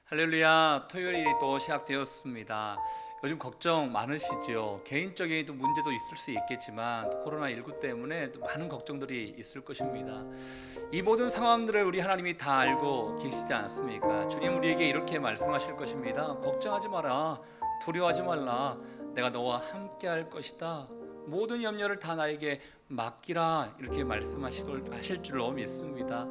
할렐루야. 토요일이 또 시작되었습니다. 요즘 걱정 많으시죠? 개인적인 또 문제도 있을 수 있겠지만 또 코로나19 때문에 또 많은 걱정들이 있을 것입니다. 이 모든 상황들을 우리 하나님이 다 알고 계시지 않습니까? 주님 우리에게 이렇게 말씀하실 것입니다. 걱정하지 마라. 두려워하지 말라. 내가 너와 함께 할 것이다. 모든 염려를 다 나에게 맡기라. 이렇게 말씀하실 줄로 믿습니다.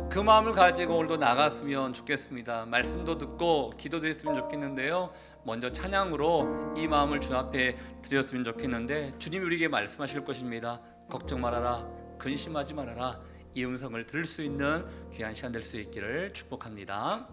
그 마음을 가지고 오늘도 나갔으면 좋겠습니다. 말씀도 듣고 기도도 했으면 좋겠는데요. 먼저 찬양으로 이 마음을 주 앞에 드렸으면 좋겠는데, 주님이 우리에게 말씀하실 것입니다. 걱정 말아라. 근심하지 말아라. 이 음성을 들을 수 있는 귀한 시간 될 수 있기를 축복합니다.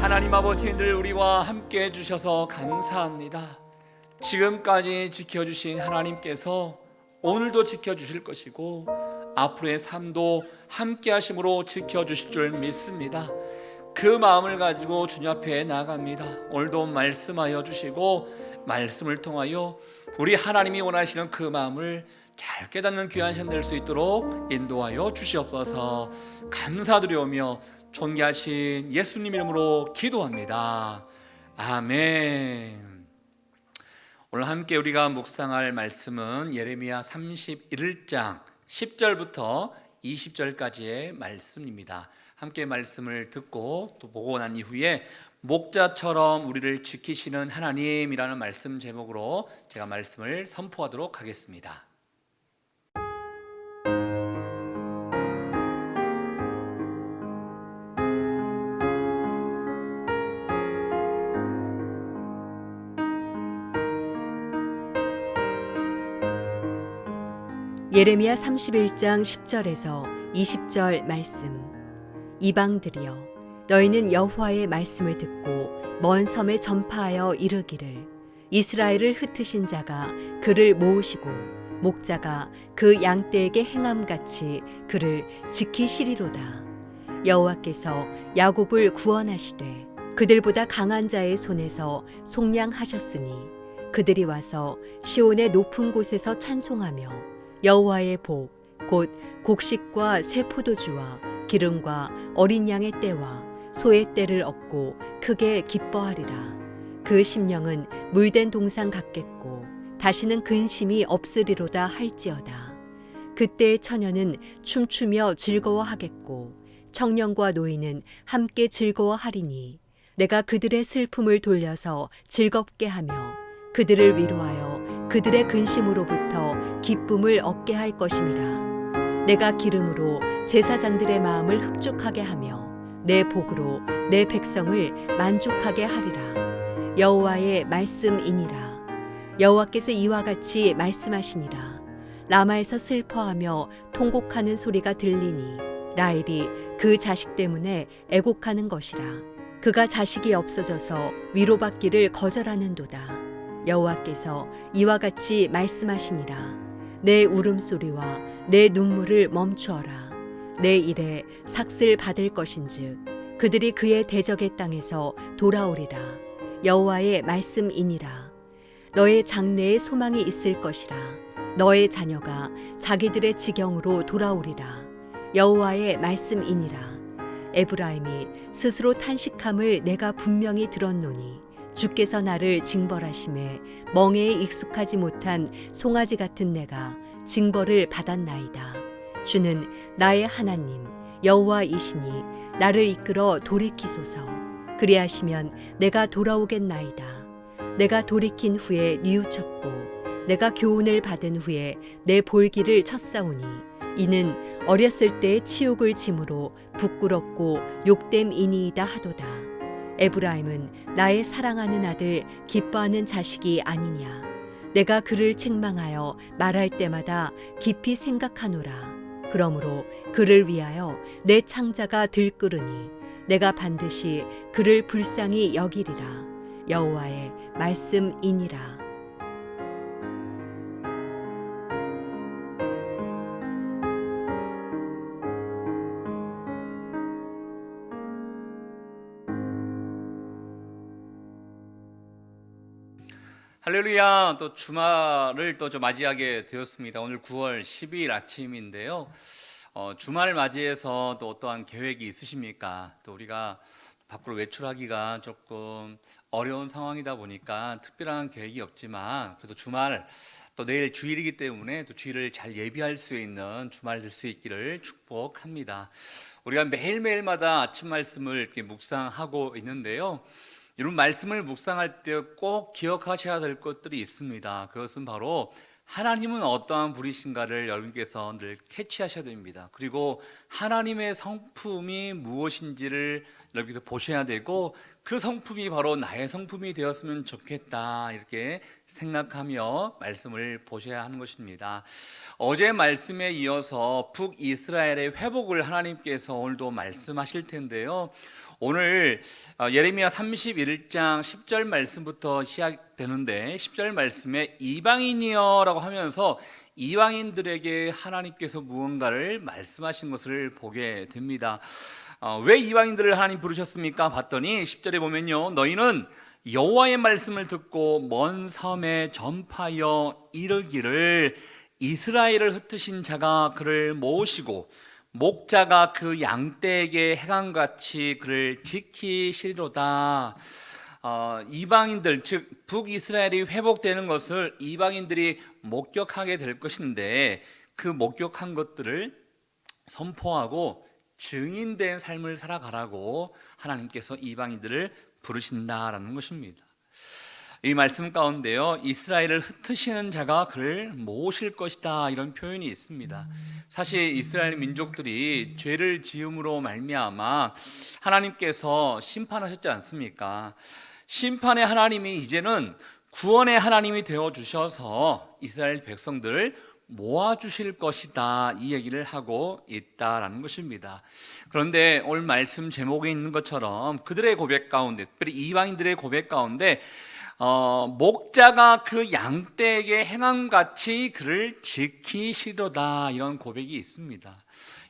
하나님 아버지, 늘 우리와 함께 해주셔서 감사합니다. 지금까지 지켜주신 하나님께서 오늘도 지켜주실 것이고 앞으로의 삶도 함께 하심으로 지켜주실 줄 믿습니다. 그 마음을 가지고 주님 앞에 나갑니다. 오늘도 말씀하여 주시고 말씀을 통하여 우리 하나님이 원하시는 그 마음을 잘 깨닫는 귀한 시간 될 수 있도록 인도하여 주시옵소서. 감사드리오며 존귀하신 예수님 이름으로 기도합니다. 아멘. 오늘 함께 우리가 묵상할 말씀은 예레미야 31장 10절부터 20절까지의 말씀입니다. 함께 말씀을 듣고 또 보고 난 이후에 목자처럼 우리를 지키시는 하나님이라는 말씀 제목으로 제가 말씀을 선포하도록 하겠습니다. 예레미야 31장 10절에서 20절 말씀. 이방들이여, 너희는 여호와의 말씀을 듣고 먼 섬에 전파하여 이르기를, 이스라엘을 흩으신 자가 그를 모으시고 목자가 그 양떼에게 행함같이 그를 지키시리로다. 여호와께서 야곱을 구원하시되 그들보다 강한 자의 손에서 속량하셨으니 그들이 와서 시온의 높은 곳에서 찬송하며 여호와의 복 곧 곡식과 새 포도주와 기름과 어린 양의 떼와 소의 떼를 얻고 크게 기뻐하리라. 그 심령은 물된 동상 같겠고 다시는 근심이 없으리로다 할지어다. 그때의 처녀는 춤추며 즐거워하겠고 청년과 노인은 함께 즐거워하리니 내가 그들의 슬픔을 돌려서 즐겁게 하며 그들을 위로하여 그들의 근심으로부터 기쁨을 얻게 할 것임이라. 내가 기름으로 제사장들의 마음을 흡족하게 하며 내 복으로 내 백성을 만족하게 하리라. 여호와의 말씀이니라. 여호와께서 이와 같이 말씀하시니라. 라마에서 슬퍼하며 통곡하는 소리가 들리니 라헬이 그 자식 때문에 애곡하는 것이라. 그가 자식이 없어져서 위로받기를 거절하는도다. 여호와께서 이와 같이 말씀하시니라. 내 울음소리와 내 눈물을 멈추어라. 내 일에 삭슬 받을 것인즉 그들이 그의 대적의 땅에서 돌아오리라. 여호와의 말씀이니라. 너의 장래에 소망이 있을 것이라. 너의 자녀가 자기들의 지경으로 돌아오리라. 여호와의 말씀이니라. 에브라임이 스스로 탄식함을 내가 분명히 들었노니 주께서 나를 징벌하심에 멍에에 익숙하지 못한 송아지 같은 내가 징벌을 받았나이다. 주는 나의 하나님 여호와이시니 나를 이끌어 돌이키소서. 그리하시면 내가 돌아오겠나이다. 내가 돌이킨 후에 뉘우쳤고 내가 교훈을 받은 후에 내 볼기를 쳤사오니 이는 어렸을 때의 치욕을 짐으로 부끄럽고 욕됨이니이다 하도다. 에브라임은 나의 사랑하는 아들 기뻐하는 자식이 아니냐. 내가 그를 책망하여 말할 때마다 깊이 생각하노라. 그러므로 그를 위하여 내 창자가 들끓으니 내가 반드시 그를 불쌍히 여기리라. 여호와의 말씀이니라. 할렐루야. 또 주말을 또 좀 맞이하게 되었습니다. 오늘 9월 12일 아침인데요. 주말 맞이해서 또 어떠한 계획이 있으십니까? 또 우리가 밖으로 외출하기가 조금 어려운 상황이다 보니까 특별한 계획이 없지만 그래도 주말 또 내일 주일이기 때문에 또 주일을 잘 예비할 수 있는 주말 될 수 있기를 축복합니다. 우리가 매일매일마다 아침 말씀을 이렇게 묵상하고 있는데요. 이런 말씀을 묵상할 때 꼭 기억하셔야 될 것들이 있습니다. 그것은 바로 하나님은 어떠한 분이신가를 여러분께서 늘 캐치하셔야 됩니다. 그리고 하나님의 성품이 무엇인지를 여러분께서 보셔야 되고 그 성품이 바로 나의 성품이 되었으면 좋겠다 이렇게 생각하며 말씀을 보셔야 하는 것입니다. 어제 말씀에 이어서 북이스라엘의 회복을 하나님께서 오늘도 말씀하실 텐데요. 오늘 예레미야 31장 10절 말씀부터 시작되는데 10절 말씀에 이방인이여라고 하면서 이방인들에게 하나님께서 무언가를 말씀하신 것을 보게 됩니다. 왜 이방인들을 하나님 부르셨습니까? 봤더니 10절에 보면요, 너희는 여호와의 말씀을 듣고 먼 섬에 전파하여 이르기를 이스라엘을 흩으신 자가 그를 모으시고 목자가 그 양떼에게 행함같이 그를 지키시리로다. 이방인들 즉 북이스라엘이 회복되는 것을 이방인들이 목격하게 될 것인데 그 목격한 것들을 선포하고 증인된 삶을 살아가라고 하나님께서 이방인들을 부르신다라는 것입니다. 이 말씀 가운데요, 이스라엘을 흩으시는 자가 그를 모으실 것이다 이런 표현이 있습니다. 사실 이스라엘 민족들이 죄를 지음으로 말미암아 하나님께서 심판하셨지 않습니까? 심판의 하나님이 이제는 구원의 하나님이 되어 주셔서 이스라엘 백성들을 모아주실 것이다 이 얘기를 하고 있다라는 것입니다. 그런데 오늘 말씀 제목에 있는 것처럼 그들의 고백 가운데, 특별히 이방인들의 고백 가운데 목자가 그 양떼에게 행함같이 그를 지키시려다, 이런 고백이 있습니다.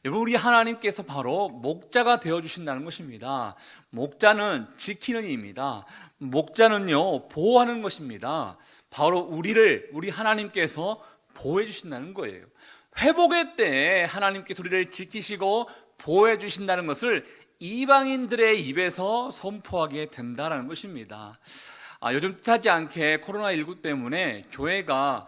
여러분, 우리 하나님께서 바로 목자가 되어주신다는 것입니다. 목자는 지키는 이입니다. 목자는요, 보호하는 것입니다. 바로 우리 하나님께서 보호해 주신다는 거예요. 회복의 때에 하나님께서 우리를 지키시고 보호해 주신다는 것을 이방인들의 입에서 선포하게 된다는 것입니다. 요즘 뜻하지 않게 코로나19 때문에 교회가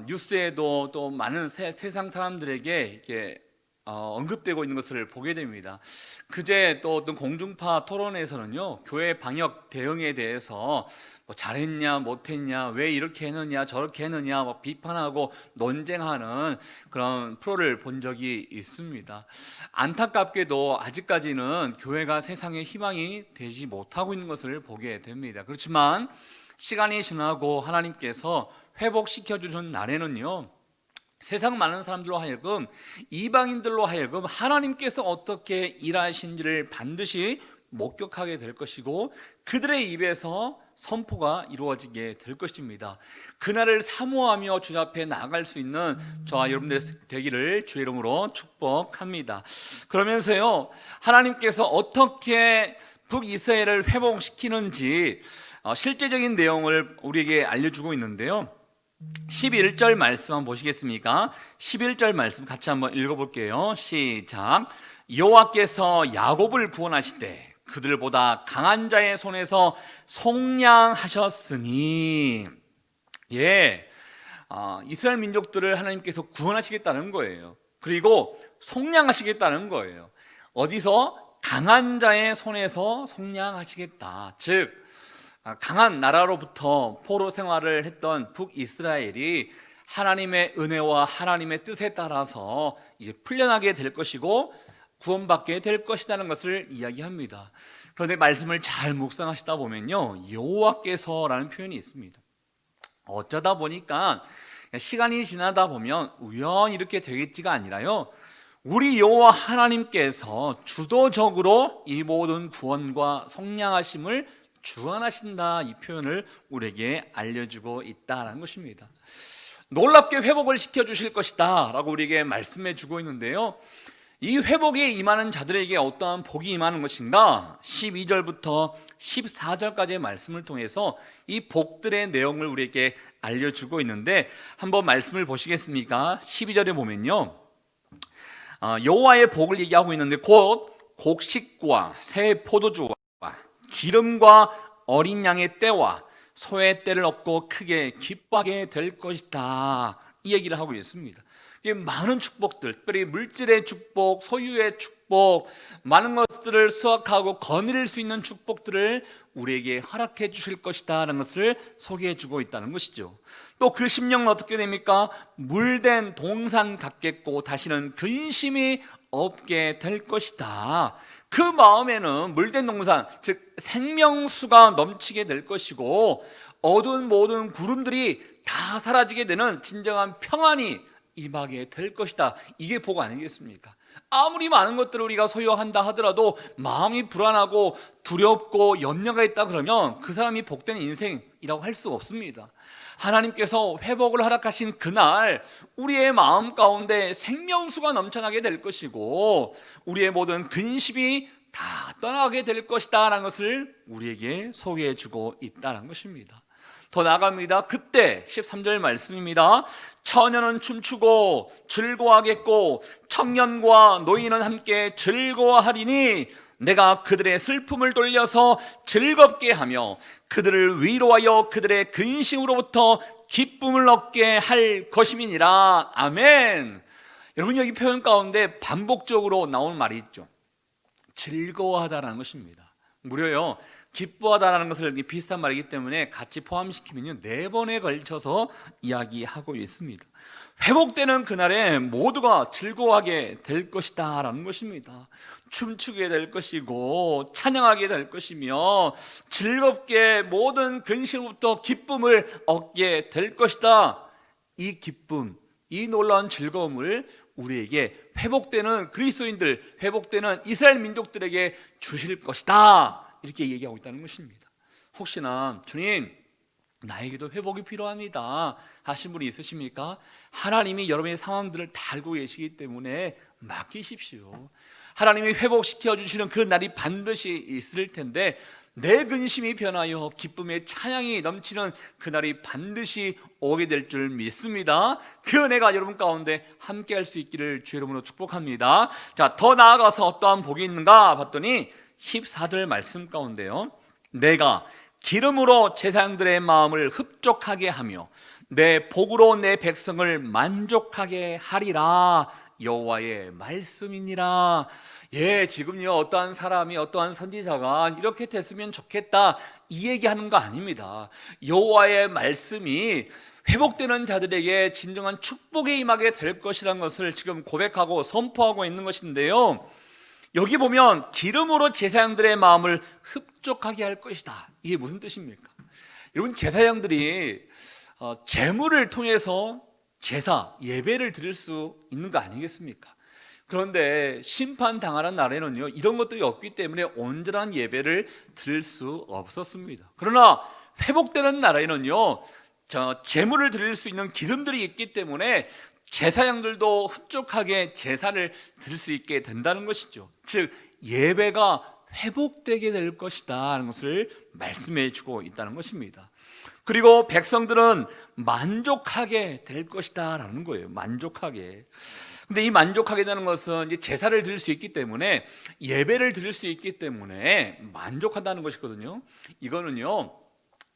뉴스에도 또 많은 세상 사람들에게 이렇게 언급되고 있는 것을 보게 됩니다. 그제 또 어떤 공중파 토론에서는요, 교회 방역 대응에 대해서 뭐 잘했냐 못했냐, 왜 이렇게 했느냐 저렇게 했느냐 막 비판하고 논쟁하는 그런 프로를 본 적이 있습니다. 안타깝게도 아직까지는 교회가 세상의 희망이 되지 못하고 있는 것을 보게 됩니다. 그렇지만 시간이 지나고 하나님께서 회복시켜 주는 날에는요, 세상 많은 사람들로 하여금, 이방인들로 하여금 하나님께서 어떻게 일하신지를 반드시 목격하게 될 것이고, 그들의 입에서 선포가 이루어지게 될 것입니다. 그날을 사모하며 주 앞에 나아갈 수 있는 저와 여러분들 되기를 주의 이름으로 축복합니다. 그러면서요, 하나님께서 어떻게 북이스라엘을 회복시키는지 실제적인 내용을 우리에게 알려주고 있는데요, 11절 말씀 한번 보시겠습니까? 11절 말씀 같이 한번 읽어볼게요. 시작. 여호와께서 야곱을 구원하시되 그들보다 강한 자의 손에서 속량하셨으니, 이스라엘 민족들을 하나님께서 구원하시겠다는 거예요. 그리고 속량하시겠다는 거예요. 어디서? 강한 자의 손에서 속량하시겠다. 즉, 강한 나라로부터 포로 생활을 했던 북이스라엘이 하나님의 은혜와 하나님의 뜻에 따라서 이제 풀려나게 될 것이고 구원받게 될 것이라는 것을 이야기합니다. 그런데 말씀을 잘 묵상하시다 보면요, 여호와께서라는 표현이 있습니다. 어쩌다 보니까 시간이 지나다 보면 우연히 이렇게 되겠지가 아니라요, 우리 여호와 하나님께서 주도적으로 이 모든 구원과 속량하심을 주관하신다, 이 표현을 우리에게 알려주고 있다는 것입니다. 놀랍게 회복을 시켜주실 것이다 라고 우리에게 말씀해 주고 있는데요, 이 회복에 임하는 자들에게 어떠한 복이 임하는 것인가? 12절부터 14절까지의 말씀을 통해서 이 복들의 내용을 우리에게 알려주고 있는데, 한번 말씀을 보시겠습니까? 12절에 보면요, 여호와의 복을 얘기하고 있는데, 곧 곡식과 새 포도주와 기름과 어린 양의 때와 소의 때를 얻고 크게 기뻐하게 될 것이다, 이 얘기를 하고 있습니다. 많은 축복들, 특별히 물질의 축복, 소유의 축복, 많은 것들을 수확하고 거느릴 수 있는 축복들을 우리에게 허락해 주실 것이다 라는 것을 소개해 주고 있다는 것이죠. 또 그 심령은 어떻게 됩니까? 물된 동산 같겠고 다시는 근심이 없게 될 것이다. 그 마음에는 물된 동산, 즉 생명수가 넘치게 될 것이고, 어두운 모든 구름들이 다 사라지게 되는 진정한 평안이 임하게 될 것이다. 이게 복 아니겠습니까? 아무리 많은 것들을 우리가 소유한다 하더라도 마음이 불안하고 두렵고 염려가 있다 그러면 그 사람이 복된 인생이라고 할 수가 없습니다. 하나님께서 회복을 허락하신 그날 우리의 마음 가운데 생명수가 넘쳐나게 될 것이고, 우리의 모든 근심이 다 떠나게 될 것이다 라는 것을 우리에게 소개해 주고 있다는 것입니다. 더 나아갑니다. 그때 13절 말씀입니다. 처녀는 춤추고 즐거워하겠고 청년과 노인은 함께 즐거워하리니 내가 그들의 슬픔을 돌려서 즐겁게 하며 그들을 위로하여 그들의 근심으로부터 기쁨을 얻게 할 것임이니라. 아멘. 여러분, 여기 표현 가운데 반복적으로 나오는 말이 있죠. 즐거워하다라는 것입니다. 무려요, 기뻐하다라는 것을 비슷한 말이기 때문에 같이 포함시키면요 4번에 걸쳐서 이야기하고 있습니다. 회복되는 그날에 모두가 즐거워하게 될 것이다 라는 것입니다. 춤추게 될 것이고 찬양하게 될 것이며 즐겁게 모든 근심부터 기쁨을 얻게 될 것이다. 이 기쁨, 이 놀라운 즐거움을 우리에게 회복되는 그리스도인들, 회복되는 이스라엘 민족들에게 주실 것이다, 이렇게 얘기하고 있다는 것입니다. 혹시나 주님, 나에게도 회복이 필요합니다 하신 분이 있으십니까? 하나님이 여러분의 상황들을 다 알고 계시기 때문에 맡기십시오. 하나님이 회복시켜 주시는 그 날이 반드시 있을 텐데 내 근심이 변하여 기쁨의 찬양이 넘치는 그날이 반드시 오게 될 줄 믿습니다. 그 은혜가 여러분 가운데 함께 할 수 있기를 주의 이름으로 축복합니다. 자, 더 나아가서 어떠한 복이 있는가 봤더니 14절 말씀 가운데요, 내가 기름으로 제사장들의 마음을 흡족하게 하며 내 복으로 내 백성을 만족하게 하리라, 여호와의 말씀이니라. 예, 지금요 어떠한 사람이, 어떠한 선지자가 이렇게 됐으면 좋겠다 이 얘기하는 거 아닙니다. 여호와의 말씀이 회복되는 자들에게 진정한 축복에 임하게 될 것이라는 것을 지금 고백하고 선포하고 있는 것인데요, 여기 보면 기름으로 제사장들의 마음을 흡족하게 할 것이다, 이게 무슨 뜻입니까? 여러분, 제사장들이 제물을 통해서 제사, 예배를 드릴 수 있는 거 아니겠습니까? 그런데 심판당하는 날에는요 이런 것들이 없기 때문에 온전한 예배를 드릴 수 없었습니다. 그러나 회복되는 날에는요 제물을 드릴 수 있는 기름들이 있기 때문에 제사장들도 흡족하게 제사를 드릴 수 있게 된다는 것이죠. 즉 예배가 회복되게 될 것이다 하는 것을 말씀해 주고 있다는 것입니다. 그리고 백성들은 만족하게 될 것이다 라는 거예요. 만족하게. 근데 이 만족하게 되는 것은 이제 제사를 드릴 수 있기 때문에, 예배를 드릴 수 있기 때문에 만족한다는 것이거든요. 이거는요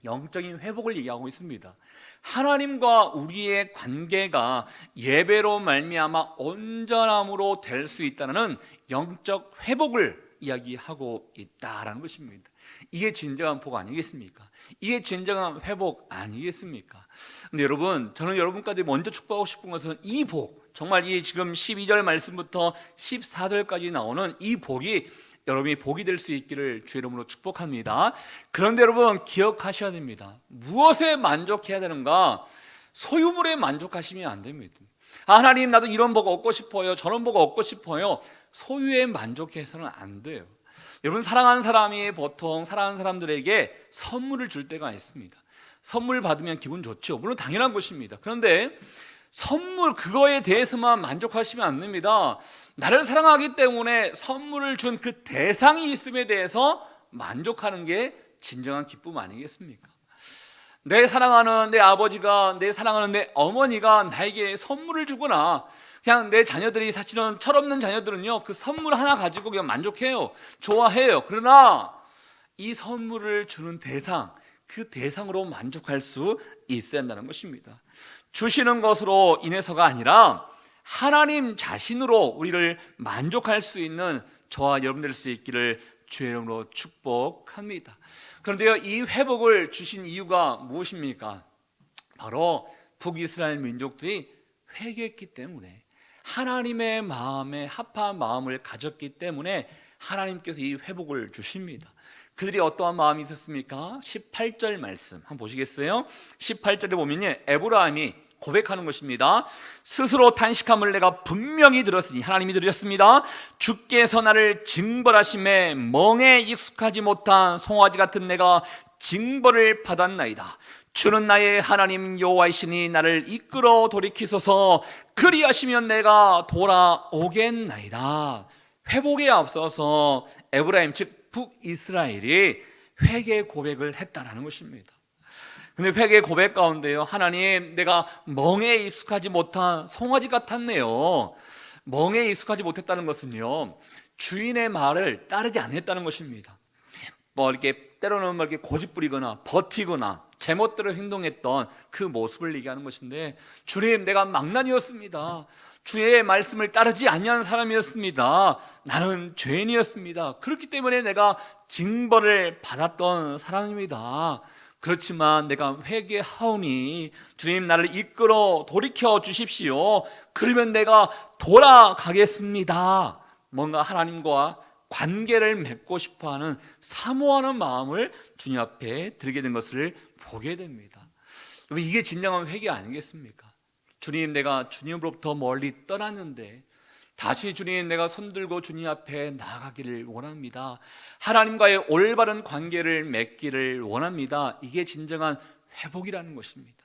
영적인 회복을 얘기하고 있습니다. 하나님과 우리의 관계가 예배로 말미암아 온전함으로 될 수 있다는 영적 회복을 이야기하고 있다라는 것입니다. 이게 진정한 복 아니겠습니까? 이게 진정한 회복 아니겠습니까? 근데 여러분, 저는 여러분까지 먼저 축복하고 싶은 것은 이 복, 정말 이 지금 12절 말씀부터 14절까지 나오는 이 복이 여러분이 복이 될 수 있기를 주의 이름으로 축복합니다. 그런데 여러분 기억하셔야 됩니다. 무엇에 만족해야 되는가? 소유물에 만족하시면 안 됩니다. 하나님, 나도 이런 복 얻고 싶어요, 저런 복 얻고 싶어요. 소유에 만족해서는 안 돼요. 여러분, 사랑하는 사람이 보통 사랑하는 사람들에게 선물을 줄 때가 있습니다. 선물 받으면 기분 좋죠. 물론 당연한 것입니다. 그런데 선물 그거에 대해서만 만족하시면 안 됩니다. 나를 사랑하기 때문에 선물을 준 그 대상이 있음에 대해서 만족하는 게 진정한 기쁨 아니겠습니까? 내 사랑하는 내 아버지가, 내 사랑하는 내 어머니가 나에게 선물을 주거나, 그냥 내 자녀들이, 사실은 철없는 자녀들은요 그 선물 하나 가지고 그냥 만족해요, 좋아해요. 그러나 이 선물을 주는 대상, 그 대상으로 만족할 수 있어야 한다는 것입니다. 주시는 것으로 인해서가 아니라 하나님 자신으로 우리를 만족할 수 있는 저와 여러분 될 수 있기를 주의 이름으로 축복합니다. 그런데요, 이 회복을 주신 이유가 무엇입니까? 바로 북이스라엘 민족들이 회개했기 때문에, 하나님의 마음에 합한 마음을 가졌기 때문에 하나님께서 이 회복을 주십니다. 그들이 어떠한 마음이 있었습니까? 18절 말씀 한번 보시겠어요? 18절에 보면요, 에브라임이 고백하는 것입니다. 스스로 탄식함을 내가 분명히 들었으니, 하나님이 들으셨습니다. 주께서 나를 징벌하심에 멍에 익숙하지 못한 송아지 같은 내가 징벌을 받았나이다. 주는 나의 하나님 여호와이시니 나를 이끌어 돌이키소서. 그리하시면 내가 돌아오겠나이다. 회복에 앞서서 에브라임, 즉 북이스라엘이 회개 고백을 했다라는 것입니다. 근데 회개 고백 가운데요, 하나님, 내가 멍에 익숙하지 못한 송아지 같았네요. 멍에 익숙하지 못했다는 것은요, 주인의 말을 따르지 않았다는 것입니다. 뭐 이렇게 때로는 뭐 이렇게 고집부리거나 버티거나 제멋대로 행동했던 그 모습을 얘기하는 것인데, 주님, 내가 망난이었습니다. 주의 말씀을 따르지 아니하는 사람이었습니다. 나는 죄인이었습니다. 그렇기 때문에 내가 징벌을 받았던 사람입니다. 그렇지만 내가 회개하오니 주님, 나를 이끌어 돌이켜 주십시오. 그러면 내가 돌아가겠습니다. 뭔가 하나님과 관계를 맺고 싶어하는 사모하는 마음을 주님 앞에 드리게 된 것을 보게 됩니다. 이게 진정한 회개 아니겠습니까? 주님, 내가 주님으로부터 멀리 떠났는데 다시 주님, 내가 손들고 주님 앞에 나아가기를 원합니다. 하나님과의 올바른 관계를 맺기를 원합니다. 이게 진정한 회복이라는 것입니다.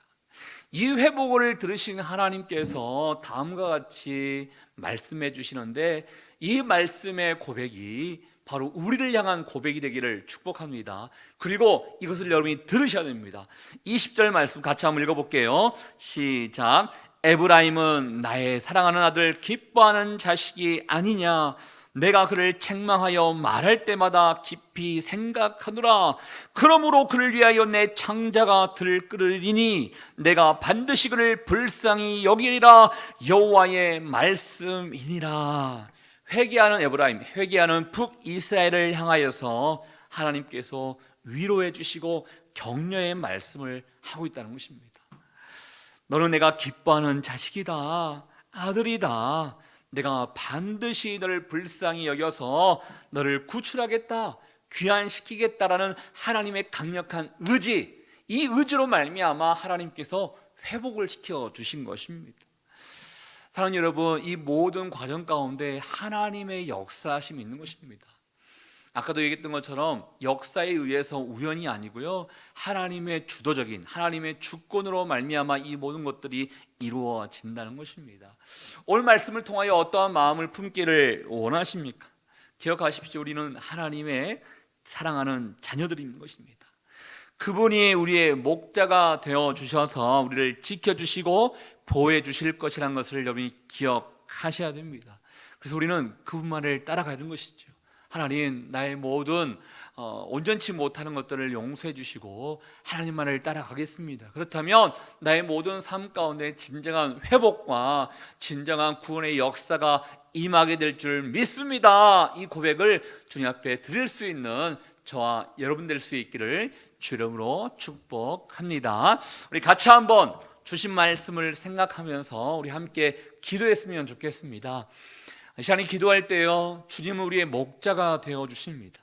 이 회복을 들으신 하나님께서 다음과 같이 말씀해 주시는데, 이 말씀의 고백이 바로 우리를 향한 고백이 되기를 축복합니다. 그리고 이것을 여러분이 들으셔야 됩니다. 20절 말씀 같이 한번 읽어볼게요. 시작. 에브라임은 나의 사랑하는 아들, 기뻐하는 자식이 아니냐. 내가 그를 책망하여 말할 때마다 깊이 생각하노라. 그러므로 그를 위하여 내 창자가 들끓으리니 내가 반드시 그를 불쌍히 여기리라. 여호와의 말씀이니라. 회개하는 에브라임, 회개하는 북이스라엘을 향하여서 하나님께서 위로해 주시고 격려의 말씀을 하고 있다는 것입니다. 너는 내가 기뻐하는 자식이다, 아들이다. 내가 반드시 너를 불쌍히 여겨서 너를 구출하겠다, 귀환시키겠다라는 하나님의 강력한 의지, 이 의지로 말미암아 하나님께서 회복을 시켜 주신 것입니다. 사랑하는 여러분, 이 모든 과정 가운데 하나님의 역사하심이 있는 것입니다. 아까도 얘기했던 것처럼 역사에 의해서 우연이 아니고요, 하나님의 주도적인, 하나님의 주권으로 말미암아 이 모든 것들이 이루어진다는 것입니다. 오늘 말씀을 통하여 어떠한 마음을 품기를 원하십니까? 기억하십시오. 우리는 하나님의 사랑하는 자녀들인 것입니다. 그분이 우리의 목자가 되어 주셔서 우리를 지켜주시고 보호해 주실 것이라는 것을 여러분이 기억하셔야 됩니다. 그래서 우리는 그분만을 따라가야 하는 것이죠. 하나님, 나의 모든 온전치 못하는 것들을 용서해 주시고 하나님만을 따라가겠습니다. 그렇다면 나의 모든 삶 가운데 진정한 회복과 진정한 구원의 역사가 임하게 될 줄 믿습니다. 이 고백을 주님 앞에 드릴 수 있는 저와 여러분 될 수 있기를 주 이름으로 축복합니다. 우리 같이 한번 주신 말씀을 생각하면서 우리 함께 기도했으면 좋겠습니다. 이 시간에 기도할 때요, 주님은 우리의 목자가 되어 주십니다.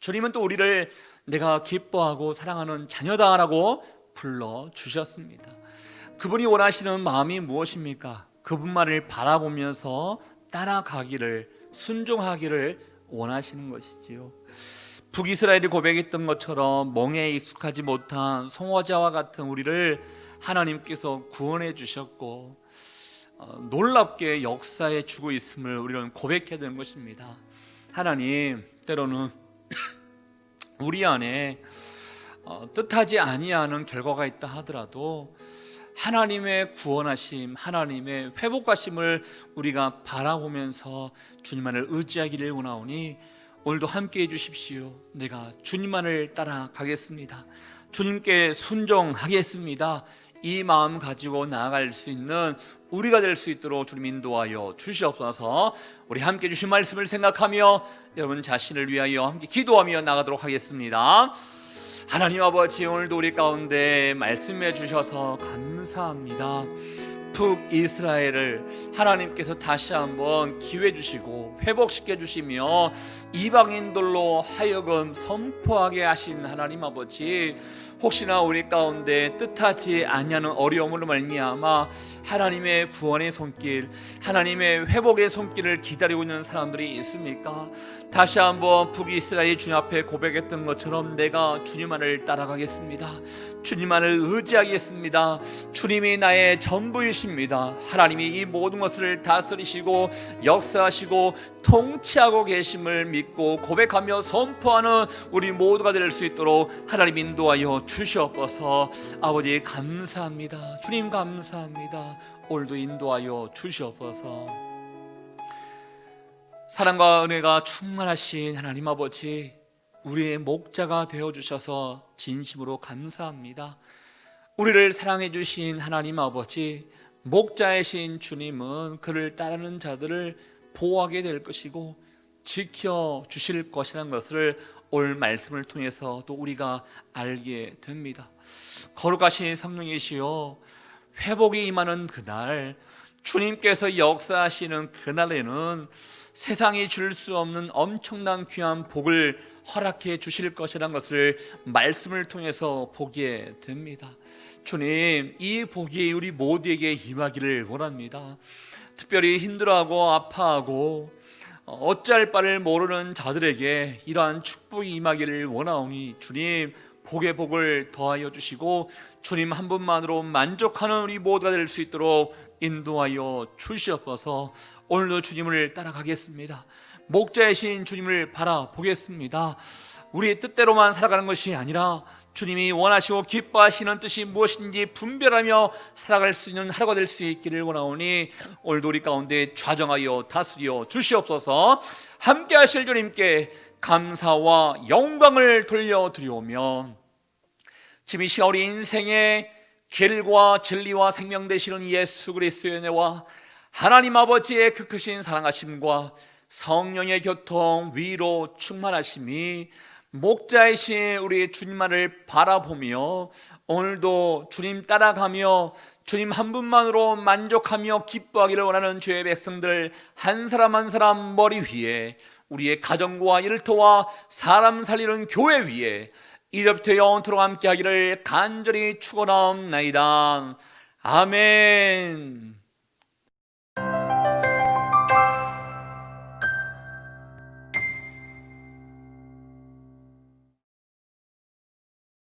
주님은 또 우리를 내가 기뻐하고 사랑하는 자녀다라고 불러주셨습니다. 그분이 원하시는 마음이 무엇입니까? 그분만을 바라보면서 따라가기를, 순종하기를 원하시는 것이지요. 북이스라엘이 고백했던 것처럼 멍에 익숙하지 못한 송화자와 같은 우리를 하나님께서 구원해 주셨고 놀랍게 역사에 주고 있음을 우리는 고백해야 되는 것입니다. 하나님, 때로는 우리 안에 뜻하지 아니하는 결과가 있다 하더라도 하나님의 구원하심, 하나님의 회복하심을 우리가 바라보면서 주님만을 의지하기를 원하오니 오늘도 함께해 주십시오. 내가 주님만을 따라가겠습니다. 주님께 순종하겠습니다. 이 마음 가지고 나아갈 수 있는 우리가 될 수 있도록 주님 인도하여 주시옵소서. 우리 함께 주신 말씀을 생각하며 여러분 자신을 위하여 함께 기도하며 나가도록 하겠습니다. 하나님 아버지, 오늘도 우리 가운데 말씀해 주셔서 감사합니다. 북이스라엘을 하나님께서 다시 한번 기회 주시고 회복시켜 주시며 이방인들로 하여금 선포하게 하신 하나님 아버지, 혹시나 우리 가운데 뜻하지 아니하는 어려움으로 말미암아 하나님의 구원의 손길, 하나님의 회복의 손길을 기다리고 있는 사람들이 있습니까? 다시 한번 북이스라엘 주님 앞에 고백했던 것처럼 내가 주님만을 따라가겠습니다. 주님만을 의지하겠습니다. 주님이 나의 전부이십니다. 하나님이 이 모든 것을 다스리시고 역사하시고 통치하고 계심을 믿고 고백하며 선포하는 우리 모두가 될 수 있도록 하나님 인도하여 주시옵소서. 아버지 감사합니다. 주님 감사합니다. 오늘도 인도하여 주시옵소서. 사랑과 은혜가 충만하신 하나님 아버지, 우리의 목자가 되어주셔서 진심으로 감사합니다. 우리를 사랑해 주신 하나님 아버지, 목자이신 주님은 그를 따르는 자들을 보호하게 될 것이고 지켜주실 것이라는 것을 오늘 말씀을 통해서 또 우리가 알게 됩니다. 거룩하신 성령이시여, 회복이 임하는 그날, 주님께서 역사하시는 그날에는 세상이 줄 수 없는 엄청난 귀한 복을 허락해 주실 것이라는 것을 말씀을 통해서 보게 됩니다. 주님, 이 복이 우리 모두에게 임하기를 원합니다. 특별히 힘들어하고 아파하고 어찌할 바를 모르는 자들에게 이러한 축복이 임하기를 원하오니 주님, 복의 복을 더하여 주시고 주님 한 분만으로 만족하는 우리 모두가 될 수 있도록 인도하여 주시옵소서. 오늘도 주님을 따라가겠습니다. 목자이신 주님을 바라보겠습니다. 우리의 뜻대로만 살아가는 것이 아니라 주님이 원하시고 기뻐하시는 뜻이 무엇인지 분별하며 살아갈 수 있는 하루가 될 수 있기를 원하오니 오늘도 우리 가운데 좌정하여 다스려 주시옵소서. 함께 하실 주님께 감사와 영광을 돌려드리오며 지금 이 시간 우리 인생의 길과 진리와 생명 되시는 예수 그리스도의 은혜와 하나님 아버지의 그 크신 사랑하심과 성령의 교통 위로 충만하심이 목자이신 우리 주님만을 바라보며 오늘도 주님 따라가며 주님 한 분만으로 만족하며 기뻐하기를 원하는 주의 백성들 한 사람 한 사람 머리 위에 우리의 가정과 일터와 사람 살리는 교회 위에 이제부터 영원토록 함께 하기를 간절히 축원하옵나이다. 아멘.